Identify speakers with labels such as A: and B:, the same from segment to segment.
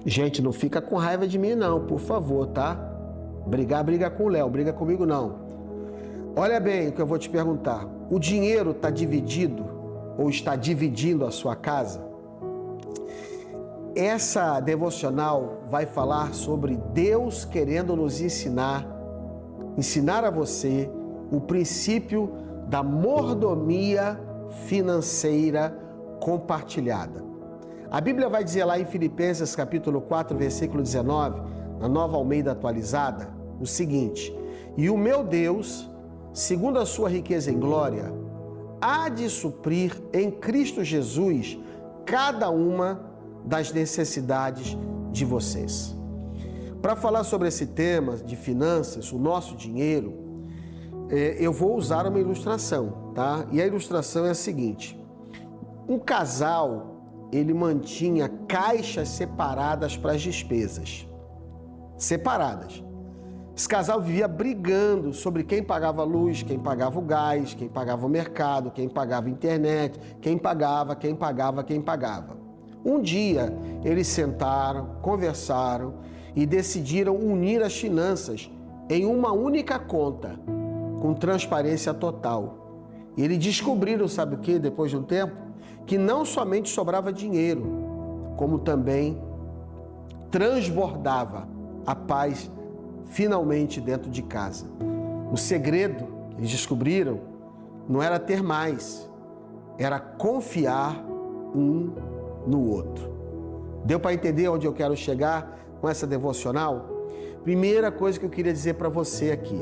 A: Gente, não fica com raiva de mim não, por favor, tá? Briga com o Léo, briga comigo não. Olha bem o que eu vou te perguntar. O dinheiro está dividido ou está dividindo a sua casa? Essa devocional vai falar sobre Deus querendo nos ensinar a você o princípio da mordomia financeira compartilhada. A Bíblia vai dizer lá em Filipenses capítulo 4, versículo 19, na Nova Almeida Atualizada, o seguinte: e o meu Deus, segundo a sua riqueza em glória, há de suprir em Cristo Jesus cada uma das necessidades de vocês. Para falar sobre esse tema de finanças, o nosso dinheiro, eu vou usar uma ilustração, tá? E a ilustração é a seguinte: um casal, ele mantinha caixas separadas para as despesas. Separadas. Esse casal vivia brigando sobre quem pagava a luz, quem pagava o gás, quem pagava o mercado, quem pagava a internet, quem pagava. Um dia, eles sentaram, conversaram e decidiram unir as finanças em uma única conta, com transparência total. E eles descobriram, sabe o que, depois de um tempo? Que não somente sobrava dinheiro, como também transbordava a paz finalmente dentro de casa. O segredo que eles descobriram não era ter mais, era confiar um no outro. Deu para entender onde eu quero chegar com essa devocional? Primeira coisa que eu queria dizer para você aqui: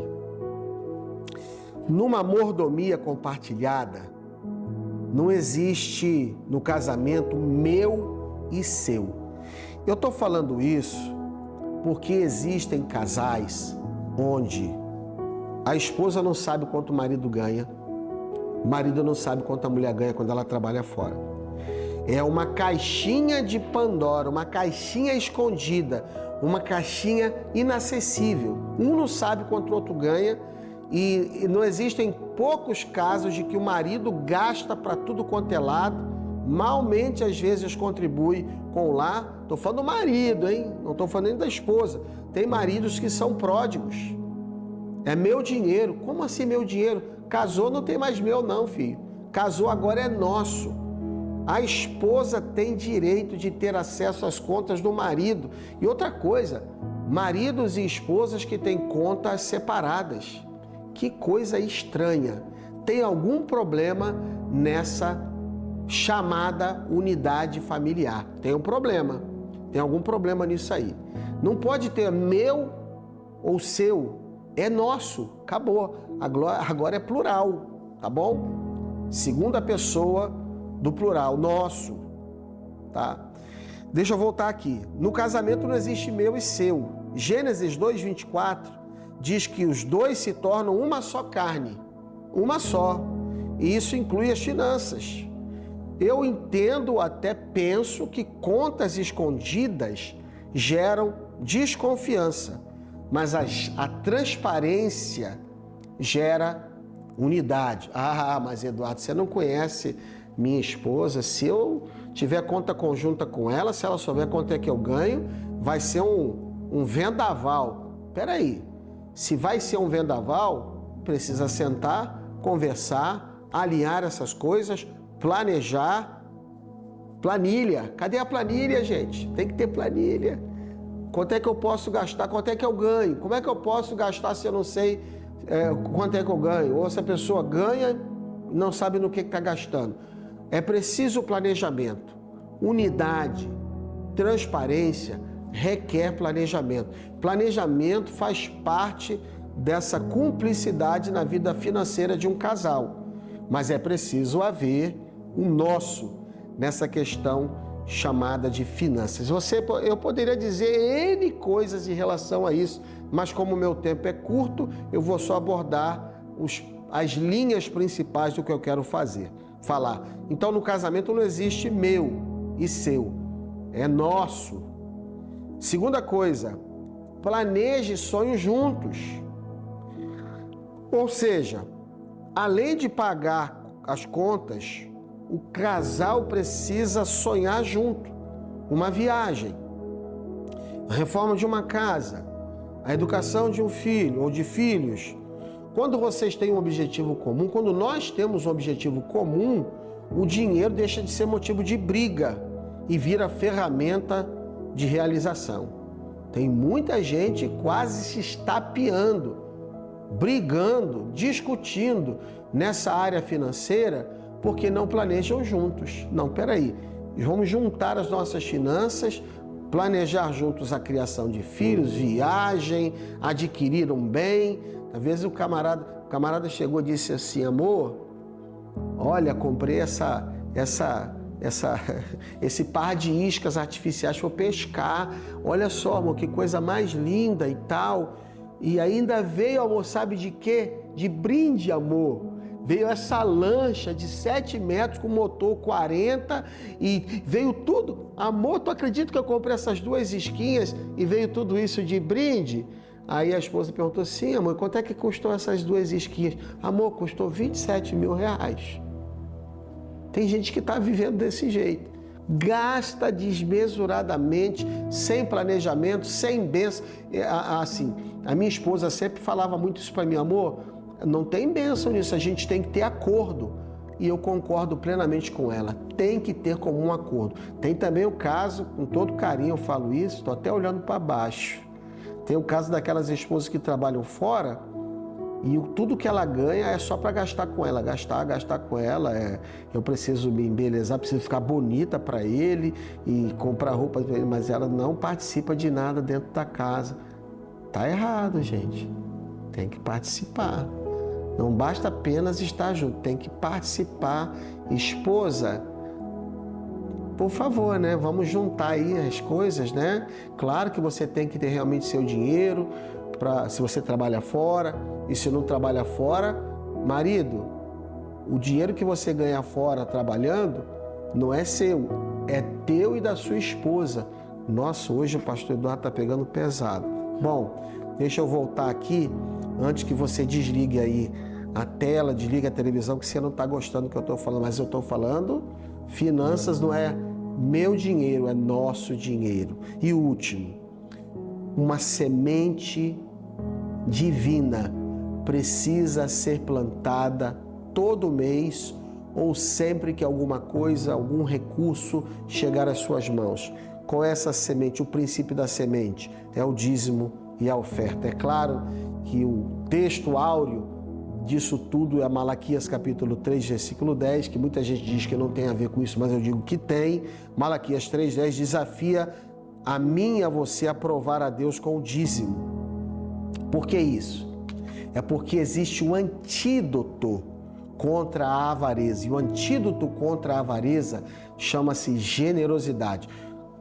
A: numa mordomia compartilhada, não existe no casamento meu e seu. Eu estou falando isso porque existem casais onde a esposa não sabe quanto o marido ganha, o marido não sabe quanto a mulher ganha quando ela trabalha fora. É uma caixinha de Pandora, uma caixinha escondida, uma caixinha inacessível. Um não sabe quanto o outro ganha e não existem poucos casos de que o marido gasta para tudo quanto é lado, malmente às vezes contribui com o lar. Estou falando do marido, hein? Não estou falando nem da esposa. Tem maridos que são pródigos. É meu dinheiro. Como assim meu dinheiro? Casou, não tem mais meu não, filho. Casou, agora é nosso. A esposa tem direito de ter acesso às contas do marido. E outra coisa, maridos e esposas que têm contas separadas. Que coisa estranha. Tem algum problema nessa chamada unidade familiar. Tem um problema. Tem algum problema nisso aí. Não pode ter meu ou seu. É nosso. Acabou. Agora é plural. Tá bom? Segunda pessoa do plural, nosso, tá? Deixa eu voltar aqui. No casamento não existe meu e seu. Gênesis 2:24 diz que os dois se tornam uma só carne, uma só. E isso inclui as finanças. Eu entendo, até penso que contas escondidas geram desconfiança, mas a transparência gera unidade. Ah, mas Eduardo, você não conhece minha esposa. Se eu tiver conta conjunta com ela, se ela souber quanto é que eu ganho, vai ser um vendaval. Peraí, se vai ser um vendaval, precisa sentar, conversar, alinhar essas coisas, planejar. Planilha, cadê a planilha, gente? Tem que ter planilha. Quanto é que eu posso gastar? Quanto é que eu ganho? Como é que eu posso gastar se eu não sei quanto é que eu ganho? Ou se a pessoa ganha e não sabe no que está gastando. É preciso planejamento. Unidade, transparência requer planejamento. Planejamento faz parte dessa cumplicidade na vida financeira de um casal. Mas é preciso haver um nosso nessa questão chamada de finanças. Eu poderia dizer N coisas em relação a isso, mas como o meu tempo é curto, eu vou só abordar as linhas principais do que eu quero falar. Então, no casamento não existe meu e seu, é nosso. Segunda coisa, planeje sonhos juntos. Ou seja, além de pagar as contas, o casal precisa sonhar junto. Uma viagem, a reforma de uma casa, a educação de um filho ou de filhos. Quando vocês têm um objetivo comum, quando nós temos um objetivo comum, o dinheiro deixa de ser motivo de briga e vira ferramenta de realização. Tem muita gente quase se estapeando, brigando, discutindo nessa área financeira porque não planejam juntos. Não, peraí, vamos juntar as nossas finanças, planejar juntos a criação de filhos, viagem, adquirir um bem. Às vezes o camarada chegou e disse assim: amor, olha, comprei esse par de iscas artificiais para pescar. Olha só, amor, que coisa mais linda e tal. E ainda veio, amor, sabe de quê? De brinde, amor. Veio essa lancha de 7 metros com motor 40 e veio tudo. Amor, tu acredita que eu comprei essas 2 isquinhas e veio tudo isso de brinde? Aí a esposa perguntou: sim, amor, quanto é que custou essas 2 isquinhas? Amor, custou 27 mil reais. Tem gente que está vivendo desse jeito. Gasta desmesuradamente, sem planejamento, sem bênção. Assim, a minha esposa sempre falava muito isso para mim: amor, não tem bênção nisso, a gente tem que ter acordo. E eu concordo plenamente com ela, tem que ter como um acordo. Tem também o caso, com todo carinho eu falo isso, estou até olhando para baixo. Tem o caso daquelas esposas que trabalham fora e tudo que ela ganha é só para gastar com ela, gastar com ela. Eu preciso me embelezar, preciso ficar bonita para ele e comprar roupa para ele, mas ela não participa de nada dentro da casa. Tá errado, gente. Tem que participar. Não basta apenas estar junto, tem que participar. Esposa, por favor, né? Vamos juntar aí as coisas, né? Claro que você tem que ter realmente seu dinheiro, se você trabalha fora, e se não trabalha fora, marido, o dinheiro que você ganha fora trabalhando não é seu, é teu e da sua esposa. Nossa, hoje o pastor Eduardo está pegando pesado. Bom, deixa eu voltar aqui, antes que você desligue aí a tela, desligue a televisão, que você não está gostando do que eu estou falando, mas eu estou falando, finanças não é meu dinheiro, é nosso dinheiro. E o último, uma semente divina precisa ser plantada todo mês ou sempre que alguma coisa, algum recurso chegar às suas mãos. Qual é essa semente? O princípio da semente é o dízimo e a oferta. É claro que o texto áureo disso tudo é Malaquias capítulo 3, versículo 10, que muita gente diz que não tem a ver com isso, mas eu digo que tem. Malaquias 3:10 desafia a mim e a você a provar a Deus com o dízimo. Por que isso? É porque existe um antídoto contra a avareza. E o antídoto contra a avareza chama-se generosidade.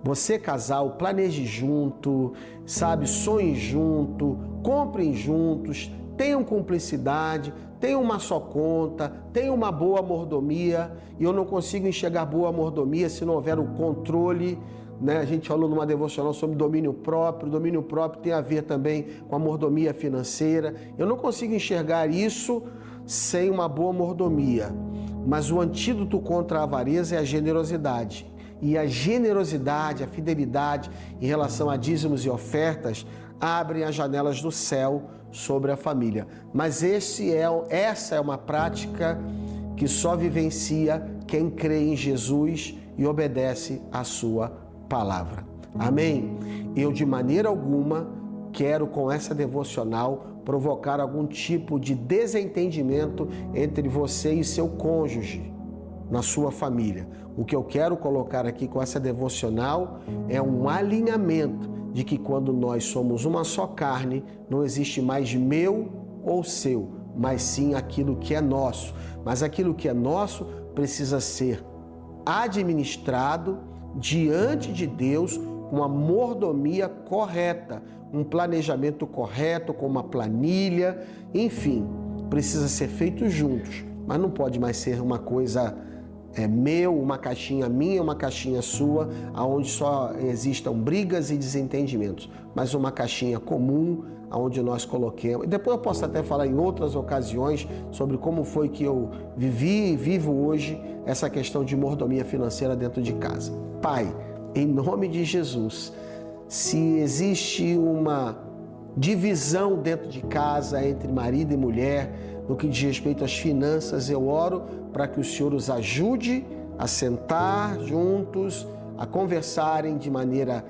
A: Você, casal, planeje junto, sabe, sonhe junto, comprem juntos, tenham cumplicidade, tenham uma só conta, tenham uma boa mordomia. E eu não consigo enxergar boa mordomia se não houver o controle, né? A gente falou numa devocional sobre domínio próprio. O domínio próprio tem a ver também com a mordomia financeira. Eu não consigo enxergar isso sem uma boa mordomia. Mas o antídoto contra a avareza é a generosidade. E a generosidade, a fidelidade em relação a dízimos e ofertas abrem as janelas do céu sobre a família. Mas essa é uma prática que só vivencia quem crê em Jesus e obedece à sua palavra. Amém? Eu de maneira alguma quero com essa devocional provocar algum tipo de desentendimento entre você e seu cônjuge na sua família. O que eu quero colocar aqui com essa devocional é um alinhamento de que quando nós somos uma só carne, não existe mais meu ou seu, mas sim aquilo que é nosso. Mas aquilo que é nosso precisa ser administrado diante de Deus com uma mordomia correta, um planejamento correto, com uma planilha, enfim, precisa ser feito juntos, mas não pode mais ser uma coisa meu, uma caixinha minha, uma caixinha sua, onde só existam brigas e desentendimentos, mas uma caixinha comum, onde nós coloquemos. E depois eu posso até falar em outras ocasiões sobre como foi que eu vivi e vivo hoje essa questão de mordomia financeira dentro de casa. Pai, em nome de Jesus, se existe uma divisão dentro de casa entre marido e mulher, no que diz respeito às finanças, eu oro para que o Senhor os ajude a sentar juntos, a conversarem de maneira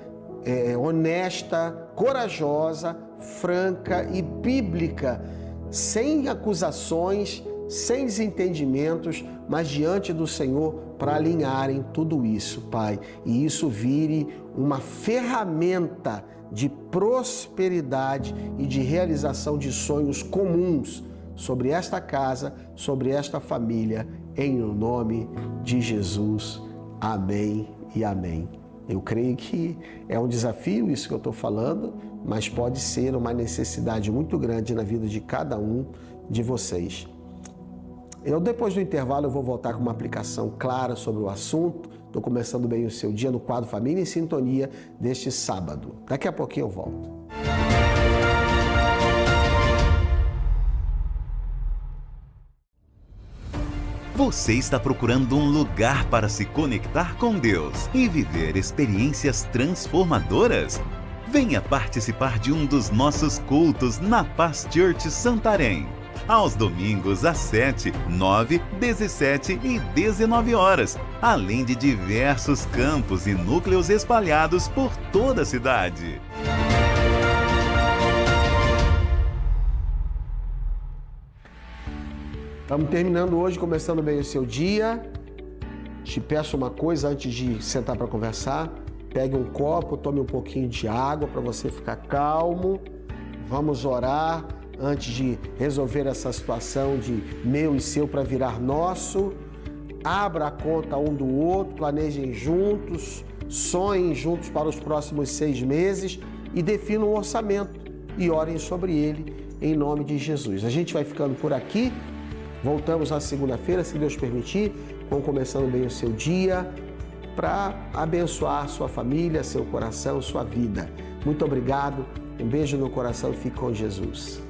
A: honesta, corajosa, franca e bíblica, sem acusações, sem desentendimentos, mas diante do Senhor para alinharem tudo isso, Pai. E isso vire uma ferramenta de prosperidade e de realização de sonhos comuns sobre esta casa, sobre esta família, em nome de Jesus. Amém e amém. Eu creio que é um desafio isso que eu estou falando, mas pode ser uma necessidade muito grande na vida de cada um de vocês. Depois do intervalo, eu vou voltar com uma aplicação clara sobre o assunto. Estou começando bem o seu dia no quadro Família em Sintonia deste sábado. Daqui a pouquinho eu volto.
B: Você está procurando um lugar para se conectar com Deus e viver experiências transformadoras? Venha participar de um dos nossos cultos na Paz Church Santarém. Aos domingos às 7, 9, 17 e 19 horas, além de diversos campos e núcleos espalhados por toda a cidade.
A: Estamos terminando hoje, começando bem o seu dia. Te peço uma coisa antes de sentar para conversar. Pegue um copo, tome um pouquinho de água para você ficar calmo. Vamos orar antes de resolver essa situação de meu e seu para virar nosso. Abra a conta um do outro, planejem juntos, sonhem juntos para os próximos 6 meses e definam um orçamento e orem sobre ele em nome de Jesus. A gente vai ficando por aqui. Voltamos na segunda-feira, se Deus permitir, começando bem o seu dia, para abençoar sua família, seu coração, sua vida. Muito obrigado, um beijo no coração e fique com Jesus.